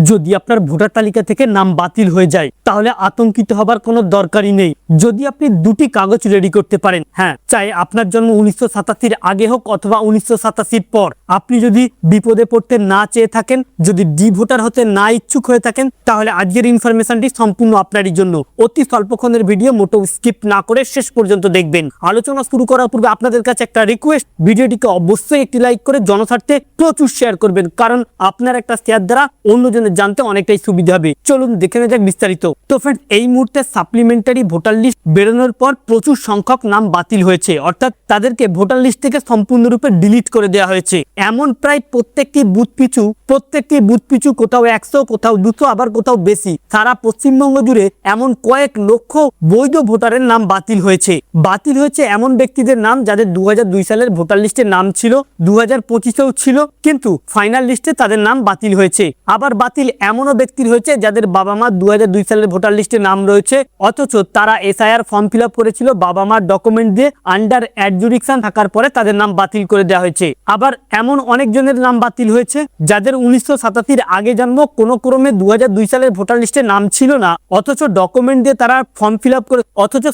যদি আপনার ভোটার তালিকা থেকে নাম বাতিল হয়ে যায় তাহলে আতঙ্কিত হবার কোনো দরকারই নেই। যদি আপনি দুটি কাগজ রেডি করতে পারেন, হ্যাঁ, চাই আপনার জন্ম 1987 আগে হোক অথবা 1987 পর, আপনি যদি বিপদে পড়তে না চেয়ে থাকেন, যদি ডি ভোটার হতে না ইচ্ছুক হয়ে থাকেন, তাহলে আজকের ইনফরমেশনটি সম্পূর্ণ আপনারই জন্য। অতি স্বল্পক্ষণের ভিডিও, মোটো স্কিপ না করে শেষ পর্যন্ত দেখবেন। আলোচনা শুরু করার পূর্বে আপনাদের কাছে একটা রিকোয়েস্ট, ভিডিওটিকে অবশ্যই একটি লাইক করে জনস্বার্থে প্রচুর শেয়ার করবেন, কারণ আপনার একটা শেয়ার দ্বারা অন্যজনের জানতে অনেকটাই সুবিধা হবে। চলুন দেখে নেওয়া যাক বিস্তারিত। তো ফ্রেন্ডস, এই মুহূর্তে সাপ্লিমেন্টারি ভোটার লিস্ট বেরোনোর পর প্রচুর সংখ্যক নাম বাতিল হয়েছে, অর্থাৎ তাদেরকে ভোটার লিস্ট থেকে সম্পূর্ণরূপে ডিলিট করে দেওয়া হয়েছে। এমন প্রায় প্রত্যেকটি বুথ পিছু কোথাও 100, কোথাও 200, আবার কোথাও বেশি, সারা পশ্চিমবঙ্গ জুড়ে এমন কয়েক লক্ষ বৈধ ভোটারের নাম বাতিল হয়েছে। এমন ব্যক্তিদের নাম যাদের 2002 সালের ভোটার লিস্টে নাম ছিল, 2025-এও ছিল, কিন্তু ফাইনাল লিস্টে তাদের নাম বাতিল হয়েছে। আবার বাতিল এমনও ব্যক্তির হয়েছে যাদের বাবা মা 2002 সালের ভোটার লিস্টে নাম রয়েছে, অথচ তারা SIR ফর্ম ফিল আপ করেছিল বাবা মার ডকুমেন্ট দিয়ে, আন্ডার অ্যাডজুডিকশন থাকার পরে তাদের নাম বাতিল করে দেওয়া হয়েছে। আবার এমন অনেকজনের নাম বাতিল হয়েছে যাদের 1987 আগে জন্ম, কোনো ক্রমে 2002 সালের ভোটার লিস্টে নাম ছিল না, অথচ ডকুমেন্ট দিয়ে তারা ফর্ম ফিল আপ করে,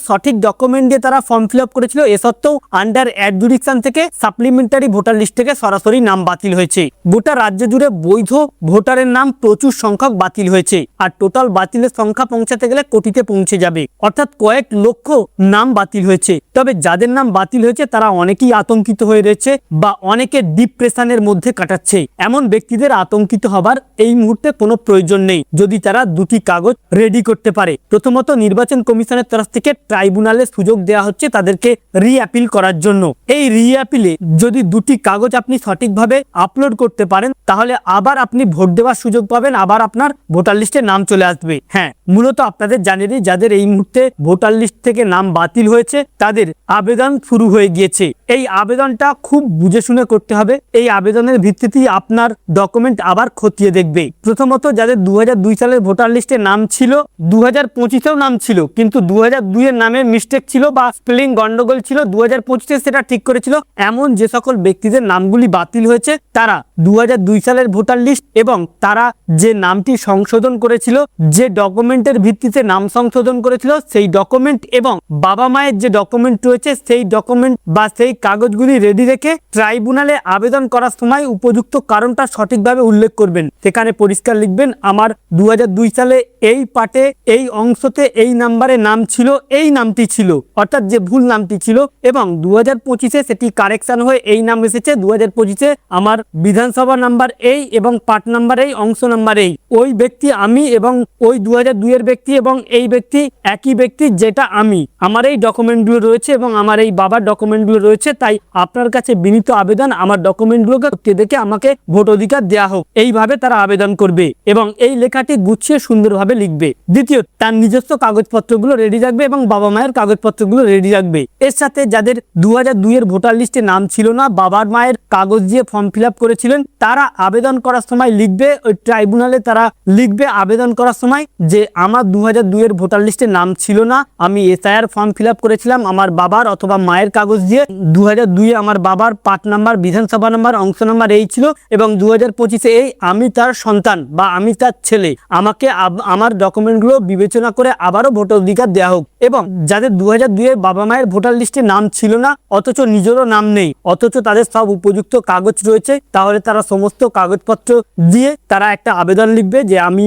সঠিক ডকুমেন্ট দিয়ে তারা ফর্ম ফিল আপ করেছিল, এ সত্ত্বেও আন্ডার অ্যাডজুডিকশন থেকে সাপ্লিমেন্টারি ভোটার লিস্ট থেকে সরাসরি নাম বাতিল হয়েছে। গোটা রাজ্য জুড়ে বৈধ ভোটারের নাম প্রচুর সংখ্যক বাতিল হয়েছে, আর টোটাল বাতিলের সংখ্যা পৌঁছাতে গেলে কোটিতে পৌঁছে যাবে, অর্থাৎ কয়েক লক্ষ নাম বাতিল হয়েছে। তবে যাদের নাম বাতিল হয়েছে তারা অনেকেই আতঙ্কিত হয়ে রয়েছে বা অনেকে ডিপ্রেশনের মধ্যে কাটাচ্ছে। এমন ব্যক্তিদের আতঙ্কিত হবার এই মুহূর্তে কোনো প্রয়োজন নেই, যদি তারা দুটি কাগজ রেডি করতে পারে। প্রথমত, নির্বাচন কমিশনের তরফ থেকে ট্রাইব্যুনালে সুযোগ দেওয়া হচ্ছে তাদেরকে রিঅ্যাপিল করার জন্য। এই রিঅ্যাপিলে যদি দুটি কাগজ আপনি সঠিকভাবে আপলোড করতে পারেন, তাহলে আবার আপনি ভোট দেওয়ার সুযোগ পাবেন, আবার আপনার ভোটার লিস্টে নাম চলে আসবে। হ্যাঁ, মূলত আপনাদের জানেনই, যাদের এই মুহূর্তে ভোটার লিস্ট থেকে নাম বাতিল হয়েছে তাদের আবেদন শুরু হয়ে গিয়েছে। এই আবেদনটা খুব বুঝে শুনে করতে হবে। এই আবেদনের ভিত্তিতেই আপনার ডকুমেন্ট আবার খতিয়ে দেখবে। প্রথমত, যাদের 2002 সালের ভোটার লিস্টে নাম ছিল, 2025-এও নাম ছিল, কিন্তু 2002 এর নামে মিস্টেক ছিল বা স্পেলিং গন্ডগোল ছিল, 2025-এ সেটা ঠিক করেছিল, এমন যে সকল ব্যক্তিদের নামগুলি বাতিল হয়েছে তারা 2002 সালের ভোটার লিস্ট এবং তারা যে নামটি সংশোধন করেছিল, যে ডকুমেন্টের ভিত্তিতে নাম সংশোধন করেছিল, সেই ডকুমেন্ট এবং বাবা মায়ের যে ডকুমেন্ট রয়েছে সেই ডকুমেন্ট বা সেই কাগজগুলি রেডি রেখে ট্রাইব্যুনালে আবেদন করার সময় উপযুক্ত কারণটা সঠিকভাবে উল্লেখ করবেন। সেখানে পরিষ্কার লিখবেন, আমার 2002 সালে এই পার্টে এই অংশতে এই নাম্বারে নাম ছিল, এই নামটি ছিল, অর্থাৎ যে ভুল নামটি ছিল, এবং 2025-এ সেটি কারেকশন হয়ে এই নাম এসেছে। 2025-এ আমার বিধানসভা নাম্বার এই এবং পার্ট নাম্বার এই, অংশ নাম্বার এই, ওই ব্যক্তি আমি এবং ওই 2002 এর ব্যক্তি এবং এই ব্যক্তি একই ব্যক্তি, যেটা আমি, আমার এই ডকুমেন্টগুলো রয়েছে এবং আমার এই বাবার ডকুমেন্টগুলো রয়েছে। তাই আপনার কাছে বিনীত আবেদন, আমার ডকুমেন্টগুলোকে দেখে আমাকে ভোট অধিকার দেওয়া হোক। এইভাবে তারা আবেদন করবে এবং এই লেখাটি গুছিয়ে সুন্দরভাবে লিখবে। দ্বিতীয়, তার নিজস্ব কাগজপত্রগুলো রেডি রাখবে এবং বাবা মায়ের কাগজপত্রগুলো রেডি রাখবে। এর সাথে যাদের 2002 এর ভোটার লিস্টে নাম ছিল না, বাবার মায়ের কাগজ দিয়ে ফর্ম ফিল আপ করেছিলেন, তারা আবেদন করার সময় লিখবে, ওই ট্রাইব্যুনালে তারা লিখবে আবেদন করার সময় যে আমার 2002 এর ভোটার লিস্টে নাম ছিল না, আমি SIR ফর্ম ফিল আপ করেছিলাম আমার বাবার অথবা মায়ের কাগজ দিয়ে, 2002-এ আমার বাবার পার্ট নাম্বার, বিধানসভা নাম্বার, অংশ নাম্বার এই ছিল, এবং 2025-এ এই আমি তার সন্তান বা আমি তার ছেলে, আমাকে আমার ডকুমেন্টগুলো বিবেচনা করে আবারও ভোট অধিকার দেওয়া হোক। এবং যাদের 2002 এর বাবা মায়ের ভোটার লিস্টে নাম ছিল না, অথচ নিজেরও নাম নেই, অথচ তাদের সব উপযুক্ত কাগজ রয়েছে, তাহলে তারা সমস্ত কাগজপত্র দিয়ে তারা একটা আবেদন লিখবে যে আমি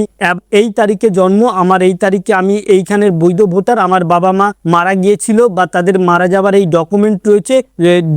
এই তারিখে জন্ম, আমার এই তারিখে আমি এইখানের বৈধ ভোটার, আমার বাবা মা মারা গিয়েছিল বা তাদের মারা যাবার এই ডকুমেন্ট রয়েছে,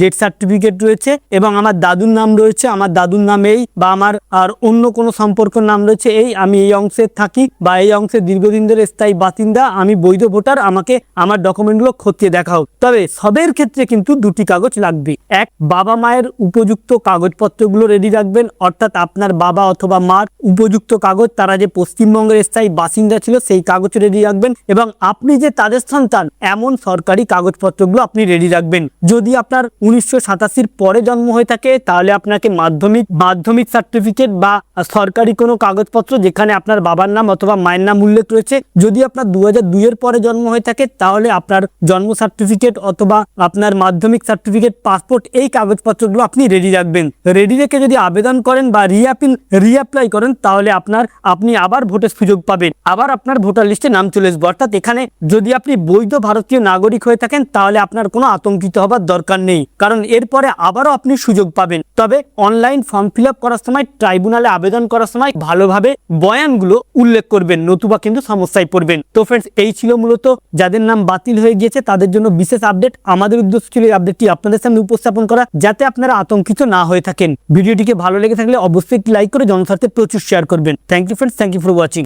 ডেথ সার্টিফিকেট রয়েছে, এবং আমার দাদুর নাম রয়েছে, আমার দাদুর নাম এই, বা আমার আর অন্য কোনো সম্পর্ক নাম রয়েছে এই, আমি এই অংশে থাকি বা এই অংশে দীর্ঘদিন ধরে স্থায়ী বাসিন্দা, আমি বৈধ ভোটার, আমাকে আমার ডকুমেন্টগুলো খতিয়ে দেখা হোক। তবে সবের ক্ষেত্রে কিন্তু দুটি কাগজ লাগবে। এক, বাবা মায়ের উপযুক্ত কাগজপত্রগুলো রেডি রাখবেন, অর্থাৎ আপনার বাবা অথবা মার উপযুক্ত কাগজ, তারা যে পশ্চিমবঙ্গের স্থায়ী বাসিন্দা ছিল সেই কাগজ রেডি রাখবেন, এবং আপনি যে তাদের সন্তান এমন সরকারি কাগজপত্রগুলো আপনি রেডি রাখবেন। যদি আপনার 1987 পরে জন্ম হয়ে থাকে তাহলে আপনাকে মাধ্যমিক সার্টিফিকেট বা সরকারি কোনো কাগজপত্র যেখানে আপনার বাবার নাম অথবা মায়ের মায়ের নাম উল্লেখ রয়েছে। যদি আপনার 2002 এর পরে জন্ম হয়ে থাকে তাহলে আপনার জন্ম সার্টিফিকেট অথবা আপনার মাধ্যমিক সার্টিফিকেট, পাসপোর্ট, এই কাগজপত্রগুলো আপনি রেডি রাখবেন। রেডি রেখে যদি আবেদন করেন বা রিঅ্যাপ্লাই করেন তাহলে আপনি আবার ভোটের সুযোগ পাবেন, আবার আপনার ভোটার লিস্টে নাম চলে আসবে। অর্থাৎ এখানে যদি আপনি বৈধ ভারতীয় নাগরিক হয়ে থাকেন তাহলে আপনার কোনো আতঙ্কিত হবার দরকার নেই, কারণ এরপরে আবারও আপনি সুযোগ পাবেন। তবে অনলাইন ফর্ম ফিল আপ করার সময়, ট্রাইব্যুনালে আবেদন করার সময় ভালোভাবে বয়ানগুলো উল্লেখ করবেন, নতুবা কিন্তু সমস্যায় পড়বেন। তো ফ্রেন্ডস, এই ছিল মূলত যাদের নাম বাতিল হয়ে গিয়েছে তাদের জন্য বিশেষ আপডেট। আমাদের উদ্দেশ্য ছিল এই আপডেটটি আপনাদের সামনে উপস্থাপন করা, যাতে আপনারা আতঙ্কিত না হয়ে থাকেন। ভিডিওটিকে ভালো লেগে থাকলে অবশ্যই একটি লাইক করে জনস্বার্থে প্রচুর শেয়ার করবেন। Thank you friends, thank you for watching.